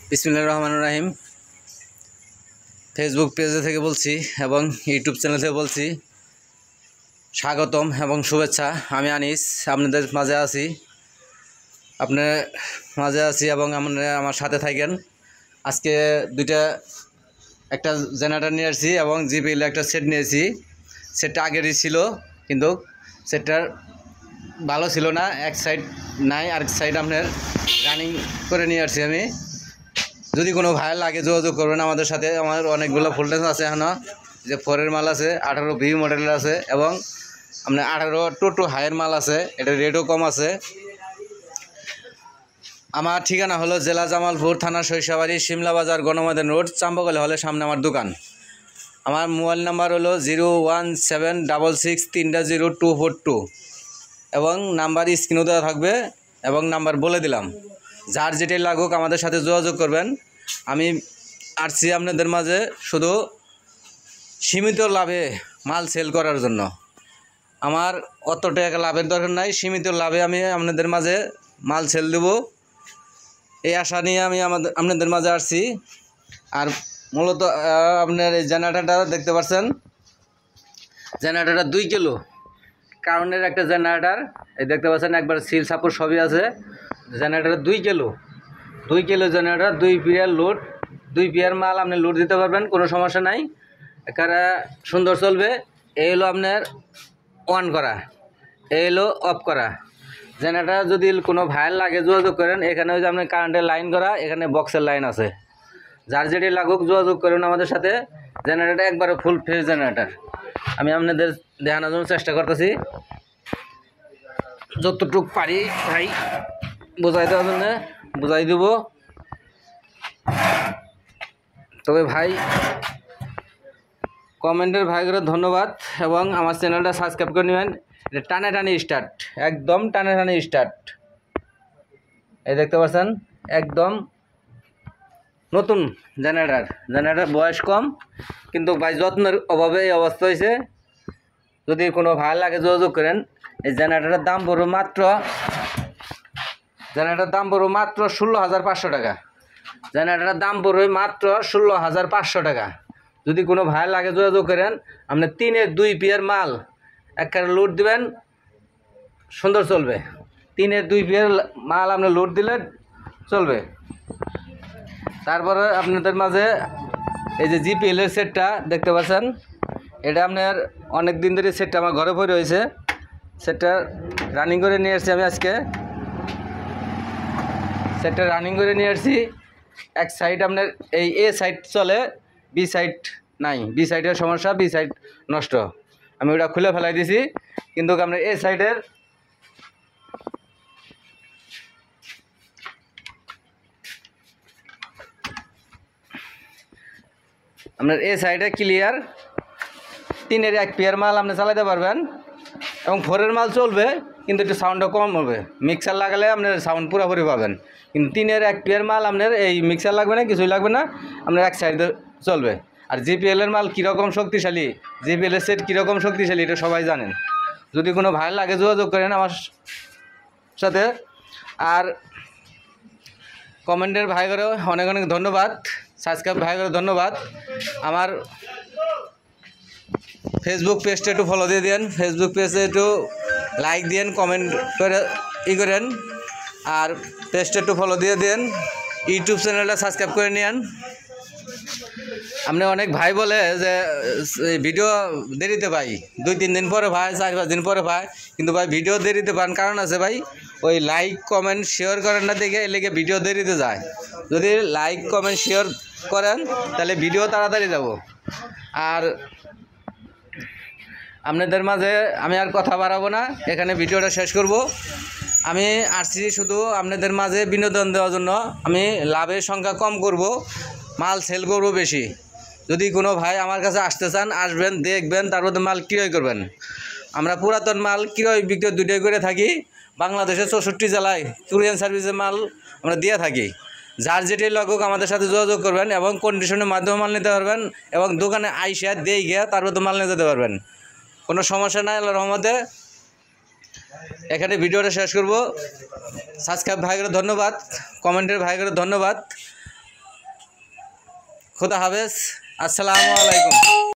বিসমিল্লাহির রহমানির রহিম। ফেসবুক পেজে থেকে বলছি এবং ইউটিউব চ্যানেল থেকে বলছি স্বাগতম এবং শুভেচ্ছা। আমি আনিস আপনাদের মাঝে আছি, এবং আমার সাথে থাকেন। আজকে একটা জেনারেটর নিয়ে আসছি এবং জিপিএল একটা সেট নিয়েছি। সেটটা আগেরই ছিল কিন্তু সেটটার ভালো ছিল না, এক সাইড নাই, আরেক সাইড আপনার রানিং করে নিয়ে আসছি আমি। যদি কোনো ভাইয়ের লাগে যোগাযোগ করবেন আমাদের সাথে। আমার অনেকগুলো ভোল্টেজ আছে, এখনও যে 4-এর মাল আছে, 18V মডেলের আছে এবং আপনার 18 টু হাইয়ের মাল আছে, এটা রেটও কম আছে। আমার ঠিকানা হলো জেলা জামালপুর, থানা সরিষাবাড়ি, শিমলা বাজার, গণময়দান রোড, চাম্পাকলি হলের সামনে আমার দোকান। আমার মোবাইল নাম্বার হলো 01766300242 এবং নাম্বার স্ক্রিনও দেওয়া থাকবে এবং নাম্বার বলে দিলাম। যার যেটাই লাগুক আমাদের সাথে যোগাযোগ করবেন। আমি আসছি আপনাদের মাঝে শুধু সীমিত লাভে মাল সেল করার জন্য। আমার অত টাকা লাভের দরকার নাই, সীমিত লাভে আমি আপনাদের মাঝে মাল সেল দেব, এই আশা নিয়ে আমি আপনাদের মাঝে আসছি। আর মূলত আপনার এই জেনারেটরটা দেখতে পাচ্ছেন, জেনারেটরটা 2 কিলো কারণের একটা জেনারেটর, এই দেখতে পাচ্ছেন একবার সিল সাপোর্ট সবই আছে। জেনারেটর 2 কিলো জেনারেটর, 2 পিয়ার লোড, 2 পিয়ার মাল আপনি লোড দিতে পারবেন, কোনো সমস্যা নাই। এখানে সুন্দর চলবে। এই হলো আপনার অন করা, এই হলো অফ করা। জেনারেটর যদি কোনো ভাইয়ের লাগে যোগাযোগ করেন। এখানে হচ্ছে আপনার কারেন্টের লাইন করা, এখানে বক্সের লাইন আছে। যার যেটি লাগুক যোগাযোগ করেন আমাদের সাথে। জেনারেটর একবারে ফুল ফ্রেশ জেনারেটর। আমি আপনাদের দেখানোর জন্য চেষ্টা করতেছি, যতটুকু পারি ভাই বোঝাই দেওয়ার জন্য বোঝাই দেব। তবে ভাই কমেন্টের ভাইগুলো ধন্যবাদ এবং আমার চ্যানেলটা সাবস্ক্রাইব করে নেবেন। এটা টানে টানে স্টার্ট, একদম টানে টানে স্টার্ট। এই দেখতে পাচ্ছেন একদম নতুন জেনারেটর বয়স কম, কিন্তু ভাই যত্নের অভাবে এই অবস্থা হয়েছে। যদি কোনো ভাই লাগে যোগাযোগ করেন। এই জেনারেটরের দাম পড়বে মাত্র 16,500 টাকা। জেনারেটরের দাম পড়বে মাত্র 16,500 টাকা। যদি কোনো ভাই লাগে যোগাযোগ করেন। আপনি 3-এর 2 পিয়ার মাল একবারে লোড দিবেন, সুন্দর চলবে। 3-এর 2 পিয়ার মাল আপনি লোড দিলে চলবে। তারপরে আপনাদের মাঝে এই যে জিপিএলের সেটটা দেখতে পাচ্ছেন, এটা আপনার অনেক দিন ধরে সেটটা আমার ঘরে পড়ে রয়েছে। সেটটা রানিং করে নিয়ে আসছি আমি আজকে। সেটটা রানিং করে নিয়ে আসছি। এক সাইড আপনার এই এ সাইড চলে, বি সাইড নাই, বি সাইডের সমস্যা, বি সাইড নষ্ট। আমি ওটা খুলে ফেলাই দিছি, কিন্তু আপনার এ সাইডের ক্লিয়ার। 3-এর 1 পিয়ার মাল আপনি চালাতে পারবেন এবং 4-এর মাল চলবে, কিন্তু একটু সাউন্ডটা কম হবে। মিক্সার লাগালে আপনার সাউন্ড পুরোপুরি পাবেন, কিন্তু 3-এর 1 পিয়ার মাল আপনার এই মিক্সার লাগবে না, কিছুই লাগবে না, আপনার এক সাইডে চলবে। আর জিপিএলের মাল কীরকম শক্তিশালী, জিপিএলের সেট কীরকম শক্তিশালী এটা সবাই জানেন। যদি কোনো ভাই লাগে যোগাযোগ করেন আমার সাথে। আর কমেন্টের ভাইগরেও অনেক অনেক ধন্যবাদ, সাবস্ক্রাইব ভাইগরেও ধন্যবাদ। আমার ফেসবুক পেজটা একটু ফলো দিয়ে দেন, ফেসবুক পেজে একটু লাইক দিন, কমেন্ট করে করেন। আর পেজটা একটু ফলো দিয়ে দেন, ইউটিউব চ্যানেলটা সাবস্ক্রাইব করে নিন। আপনি অনেক ভাই বলে যে ভিডিও দেরিতে পাই, 2-3 দিন পরে ভাই, 4-5 দিন পরে ভাই, কিন্তু ভাই ভিডিও দেরিতে পান কারণ আছে ভাই, ওই লাইক কমেন্ট শেয়ার করেন না দেখে এলেগে ভিডিও দেরিতে যায়। যদি লাইক কমেন্ট শেয়ার করেন তাহলে ভিডিও তাড়াতাড়ি যাব। আর আপনাদের মাঝে আমি আর কথা বাড়াবো না, এখানে ভিডিওটা শেষ করব। আমি আসছি শুধু আপনাদের মাঝে বিনোদন দেওয়ার জন্য। আমি লাভের সংখ্যা কম করব, মাল সেল করব বেশি। যদি কোনো ভাই আমার কাছে আসতে চান, আসবেন, দেখবেন, তারপর মাল ক্রয় করবেন। আমরা পুরাতন মাল ক্রয় বিক্রয় দুটোই করে থাকি। বাংলাদেশের 64 জেলায় কুরিয়ার সার্ভিসের মাল আমরা দিয়ে থাকি। যার যেটি লাগুক আমাদের সাথে যোগাযোগ করবেন এবং কন্ডিশনের মাধ্যমে মাল নিতে পারবেন এবং দোকানে আইসা দিয়ে গিয়ে তারপর মাল নিয়ে যেতে পারবেন, কোনো সমস্যা নাই আল্লাহর রহমতে। এখানে ভিডিওটা শেষ করব। সাবস্ক্রাইব ভাইগুলো ধন্যবাদ, কমেন্টের ভাইগুলো ধন্যবাদ। খুদা হাফেজ, আসসালামু আলাইকুম।